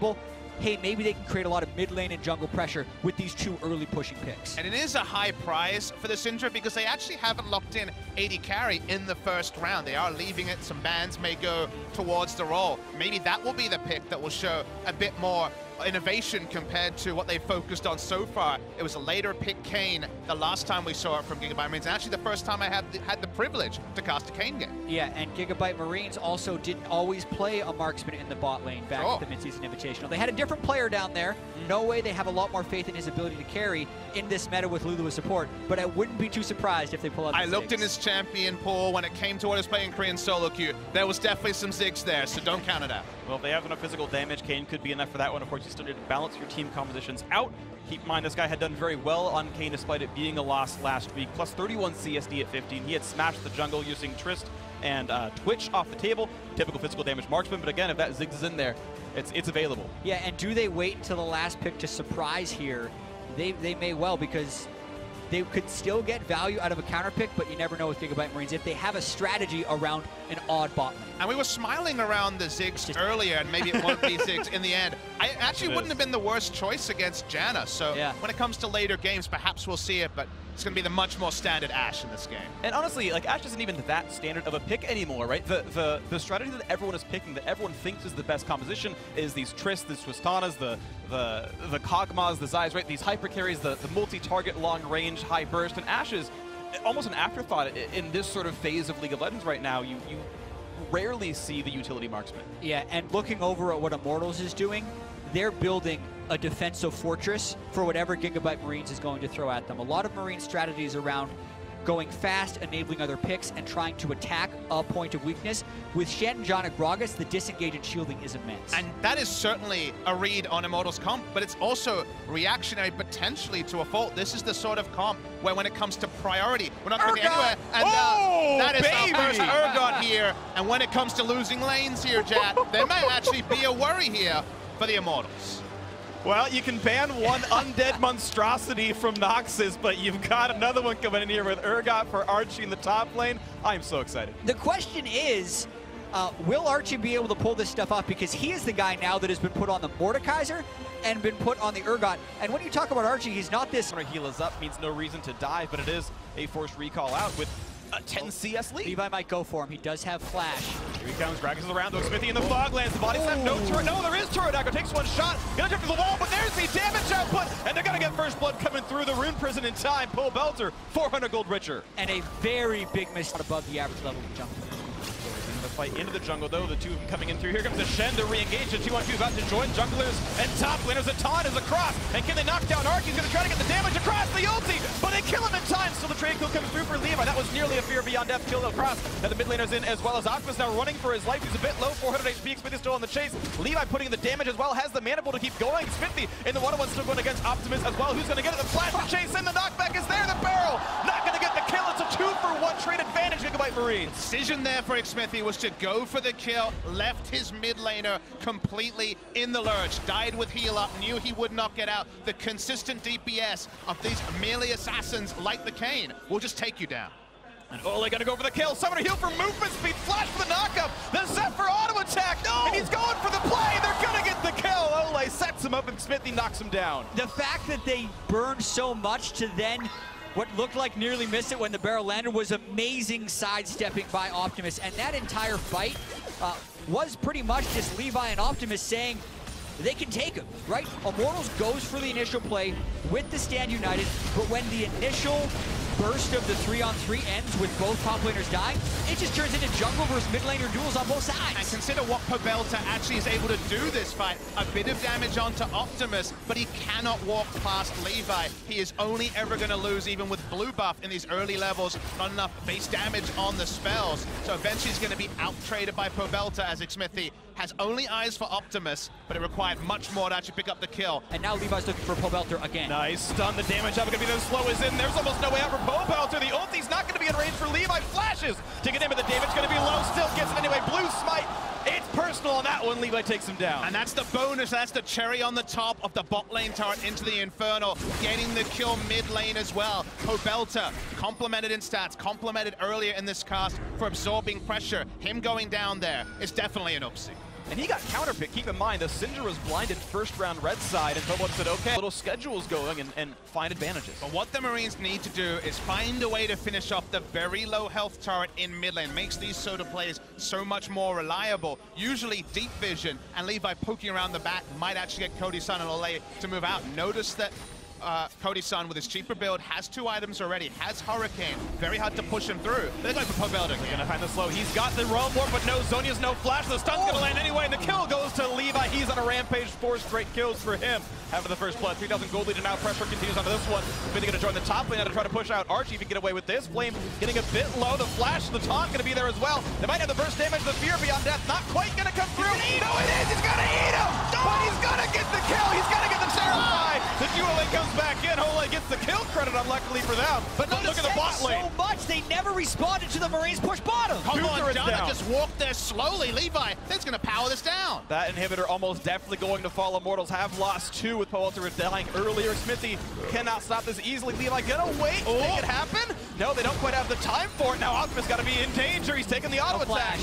comfortable, hey, maybe they can create a lot of mid lane and jungle pressure with these 2 early pushing picks. And it is a high prize for the Syndra because they actually haven't locked in AD carry in the first round. They are leaving it. Some bans may go towards the role. Maybe that will be the pick that will show a bit more innovation compared to what they focused on so far. It was a later pick Kayn the last time we saw it from Gigabyte Marines. And actually the first time I had the privilege to cast a Kayn game. Yeah, and Gigabyte Marines also didn't always play a marksman in the bot lane back at the Mid-Season Invitational. They had a different player down there. No way they have a lot more faith in his ability to carry in this meta with Lulu as support, but I wouldn't be too surprised if they pull out the I looked in his champion pool when it came to what I was playing Korean solo queue. There was definitely some zigs there, so don't count it out. Well, if they have enough physical damage, Kayn could be enough for that one. Of course, you still need to balance your team compositions out. Keep in mind, this guy had done very well on Kayn despite it being a loss last week. Plus 31 CSD at 15. He had smashed the jungle using Trist and Twitch off the table. Typical physical damage marksman, but again, if that Ziggs is in there, it's available. Yeah, and do they wait until the last pick to surprise here? They may well, because they could still get value out of a counter pick, but you never know with Gigabyte Marines if they have a strategy around an odd bot lane. And we were smiling around the Ziggs earlier, and maybe it won't be Ziggs in the end. I actually wouldn't have been the worst choice against Janna, so when it comes to later games, perhaps we'll see it, but it's going to be the much more standard Ashe in this game. And honestly, like, Ashe isn't even that standard of a pick anymore, right? The strategy that everyone is picking, that everyone thinks is the best composition, is these Trists, the Twistanas, the Kog'Maws, the Zais, right? These hyper carries, the multi-target, long-range, high burst, and Ashe is almost an afterthought in this sort of phase of League of Legends right now. You rarely see the utility marksman. Yeah, and looking over at what Immortals is doing, they're building a defensive fortress for whatever Gigabyte Marines is going to throw at them. A lot of Marine strategies around going fast, enabling other picks, and trying to attack a point of weakness. With Shen and John Gragas, the disengage and shielding is immense. And that is certainly a read on Immortals comp, but it's also reactionary potentially to a fault. This is the sort of comp where when it comes to priority, we're not going anywhere. And that is our first Urgot here. And when it comes to losing lanes here, Jat, there may actually be a worry here for the Immortals. Well, you can ban one undead monstrosity from Noxus, but you've got another one coming in here with Urgot for Archie in the top lane. I'm so excited. The question is, will Archie be able to pull this stuff off? Because he is the guy now that has been put on the Mordekaiser and been put on the Urgot. And when you talk about Archie, he's not this. Heal is up, means no reason to dive, but it is a forced recall out with a 10 CS lead. Levi might go for him. He does have flash. Here he comes. Gragas is around, though. Smithy in the Foglands. The body slam. No turret. No, there is turret. Dagger takes one shot. Gonna jump to the wall, but there's the damage output. And they're gonna get first blood coming through the Rune Prison in time. Poe Belter, 400 gold richer. And a very big miss above the average level of jump. The fight into the jungle, though. The two of them coming in through. Here comes the Shen to re-engage. The 2-on-2 about to join junglers and top laners. A taunt is across. And can they knock down Ark? He's going to try to get the damage across the ulti, but they kill him in time. So the trade kill comes through for Levi. That was nearly a fear beyond death kill across. Now the mid laner's in as well as Optimus now running for his life. He's a bit low, 400 HP. Smithy still on the chase. Levi putting in the damage as well. Has the mana to keep going. Smithy in the 1-on-1 still going against Optimus as well. Who's going to get it? The flash to chase in. The knockback is there. The barrel not going to get the kill. It's a 2-for-1 trade advantage. Gigabyte Marines. Decision there for Smithy was to go for the kill, left his mid laner completely in the lurch, died with heal up, knew he would not get out. The consistent DPS of these melee assassins like the Kayn will just take you down. And Ole gonna go for the kill. Summoner heal for movement speed. Flash for the knockup. The Zephyr auto attack. No! And he's going for the play. They're gonna get the kill. Ole sets him up and Smithy knocks him down. The fact that they burned so much to then what looked like nearly miss it when the barrel landed was amazing sidestepping by Optimus. And that entire fight was pretty much just Levi and Optimus saying they can take him, right? Immortals goes for the initial play with the stand united, but when the initial burst of the 3-on-3 ends with both top laners dying, it just turns into jungle versus mid laner duels on both sides. And consider what Pobelta actually is able to do this fight. A bit of damage onto Optimus, but he cannot walk past Levi. He is only ever going to lose even with blue buff in these early levels. Not enough base damage on the spells. So eventually he's going to be out-traded by Pobelta as Smithy has only eyes for Optimus, but it required much more to actually pick up the kill. And now Levi's looking for Pobelter again. Nice stun. The damage up going to be the slow is in. There's almost no way out for Pobelter. The ulti's not going to be in range for Levi. Flashes to get in, but the damage going to be low. Still gets it anyway. Blue smite. It's personal on that one. Levi takes him down. And that's the bonus. That's the cherry on the top of the bot lane turret into the Infernal. Getting the kill mid lane as well. Pobelta complimented in stats, complimented earlier in this cast for absorbing pressure. Him going down there is definitely an upsie. and he got counterpicked. Keep in mind, the Syndra was blinded first round red side, and Phobos said, okay, little schedules going and find advantages. But what the Marines need to do is find a way to finish off the very low health turret in mid lane. Makes these Soda plays so much more reliable. Usually deep vision and Levi poking around the back might actually get Cody Sun and Ole to move out. Notice that Cody Sun with his cheaper build has 2 items already, has Hurricane. Very hard to push him through. They're going for Pobelda. They're gonna find the slow. He's got the Realm Warp, but no, Zhonya's no flash. The stun's gonna land anyway, and the kill goes to Levi. He's on a rampage, 4 straight kills for him. After the first blood, 3,000 gold lead, and now pressure continues onto this one. Smithy gonna join the top lane now to try to push out Archie if he can get away with this. Flame getting a bit low. The flash, the taunt gonna be there as well. They might have the burst damage. The fear beyond death not quite gonna come through. No, it is. He's gonna eat him, but he's gonna get the kill. He's gonna get the terrify. The duo lane comes back in. Ole gets the kill credit, unluckily for them. But look at the bot lane. So much they never responded to the Marines push bottom. Come on, down. Just walk there slowly. Levi, that's gonna power this down. That inhibitor almost definitely going to fall. Immortals have lost 2 with Powalter dying earlier. Smithy cannot stop this easily. Levi gonna wait, make it happen? No, they don't quite have the time for it. Now Optimus gotta be in danger. He's taking the auto attack.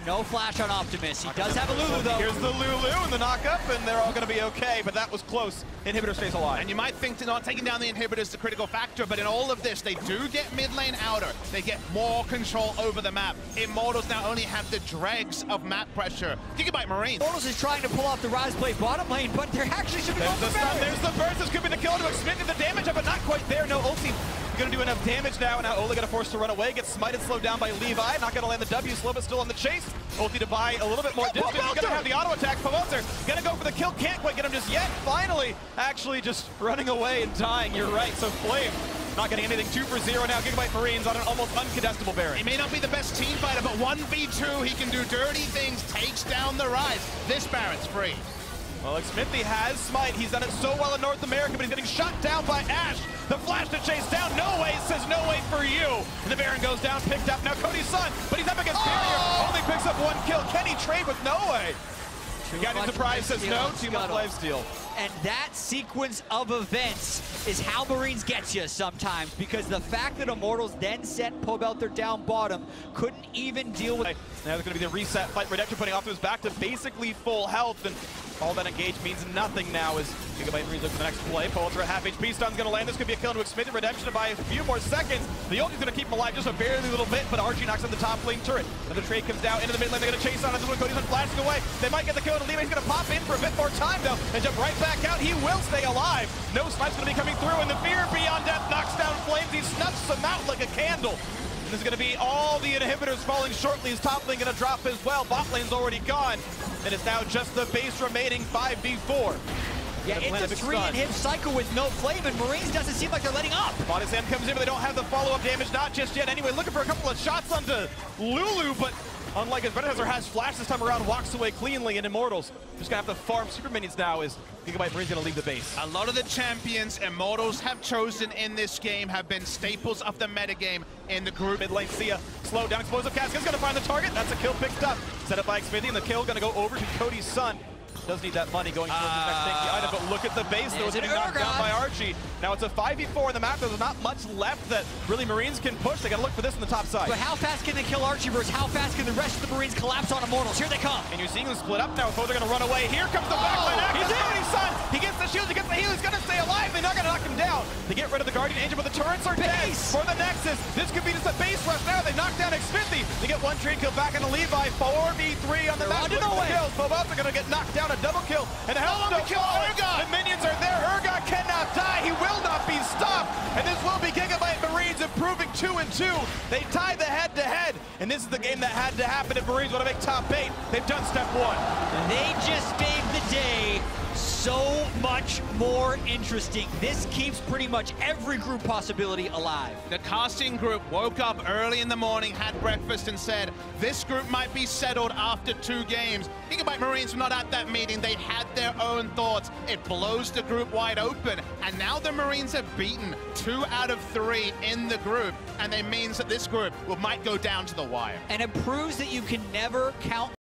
No flash on Optimus. He does have a Lulu, though. Here's the Lulu and the knock-up, and they're all going to be okay, but that was close. Inhibitor stays alive. And you might think that not taking down the inhibitor is the critical factor, but in all of this, they do get mid lane outer. They get more control over the map. Immortals now only have the dregs of map pressure. Gigabyte Marines. Immortals is trying to pull off the Rise play bottom lane, but they're actually should be going for better. There's the burst. This could be the kill to expand the damage, but not quite there. No ulti. Going to do enough damage now, and now Ole gonna force to run away. Gets smited, slowed down by Levi. Not gonna land the W. Slow, but still on the chase. Ulti to buy a little bit more distance. He's gonna have the auto attack. Powalter gonna go for the kill. Can't quite get him just yet. Finally, actually just running away and dying. You're right. So Flame not getting anything. 2 for 0 now. Gigabyte Marines on an almost uncontestable Baron. He may not be the best team fighter, but 1v2, he can do dirty things. Takes down the Rise. This Baron's free. Well, Smithy has Smite. He's done it so well in North America, but he's getting shot down by Ash. The flash to chase down. No way, says no way for you. And the Baron goes down, picked up. Now Cody's son, but he's up against Barrier. Only picks up 1 kill. Can he trade with no way? Guiding Surprise says no. 2 month lifesteal. And that sequence of events is how Marines get you sometimes, because the fact that Immortals then sent Pobelter down bottom couldn't even deal with. Now there's going to be the reset fight. Redemption putting Optimus back to basically full health, and all that engage means nothing now as Gigabyte Marines look for the next play. Powalter at half HP. Stun's going to land. This could be a kill to Smithy. Redemption to buy a few more seconds. The ulti's going to keep him alive just a barely little bit, but Archie knocks on the top lane turret. Another trade comes down into the mid lane. They're going to chase on it. This one, Cody's flashing away. They might get the kill to Levi. He's going to pop in for a bit more time, though, and jump right back out. He will stay alive. No snipe's going to be coming through, and the fear beyond death knocks down Flames. He snuffs them out like a candle. And this is going to be all the inhibitors falling shortly. His top lane going to drop as well. Bot lane's already gone, and it's now just the base remaining 5v4. Yeah, it's a 3-inhib cycle with no Flame, and Marines doesn't seem like they're letting up. Body Sam comes in, but they don't have the follow-up damage, not just yet. Anyway, looking for a couple of shots onto Lulu, but unlike his predecessor has flash this time around, walks away cleanly, and Immortals just gonna have to farm super minions now as Gigabyte Marine's gonna leave the base. A lot of the champions Immortals have chosen in this game have been staples of the metagame in the group. Mid lane, Sia, slow down, explosive cast, is gonna find the target. That's a kill picked up. Set up by Xfinity, and the kill gonna go over to Cody's son. Does need that money going towards his next tanky item, but look at the base, though. It's getting knocked down by Archie. Now it's a 5v4 in the map. There's not much left that really Marines can push. They gotta look for this on the top side. But how fast can they kill Archie versus how fast can the rest of the Marines collapse on Immortals? Here they come. And you're seeing them split up now. Both are gonna run away. Here comes the backline action. Cody's son. He gets the shield, he gets the heal. He's gonna stay alive. They're not gonna knock him down. They get rid of the Guardian Angel, but the turrets are dead for the Nexus. This could be just a base rush now. They knock down Xfinity. They get 1 trade kill back into Levi. 4v3 on the map. Both are gonna get knocked down. A double kill. And the hell to kill Urgot. The minions are there. Urgot cannot die. He will not be stopped. And this will be Gigabyte Marines improving 2-2. They tied the head-to-head. And this is the game that had to happen if Marines want to make top 8. They've done step 1. They just made the day so much more interesting. This keeps pretty much every group possibility alive. The casting group woke up early in the morning, had breakfast, and said, this group might be settled after 2 games. Gigabyte Marines were not at that meeting. They had their own thoughts. It blows the group wide open. And now the Marines have beaten 2 out of 3 in the group. And it means that this group might go down to the wire. And it proves that you can never count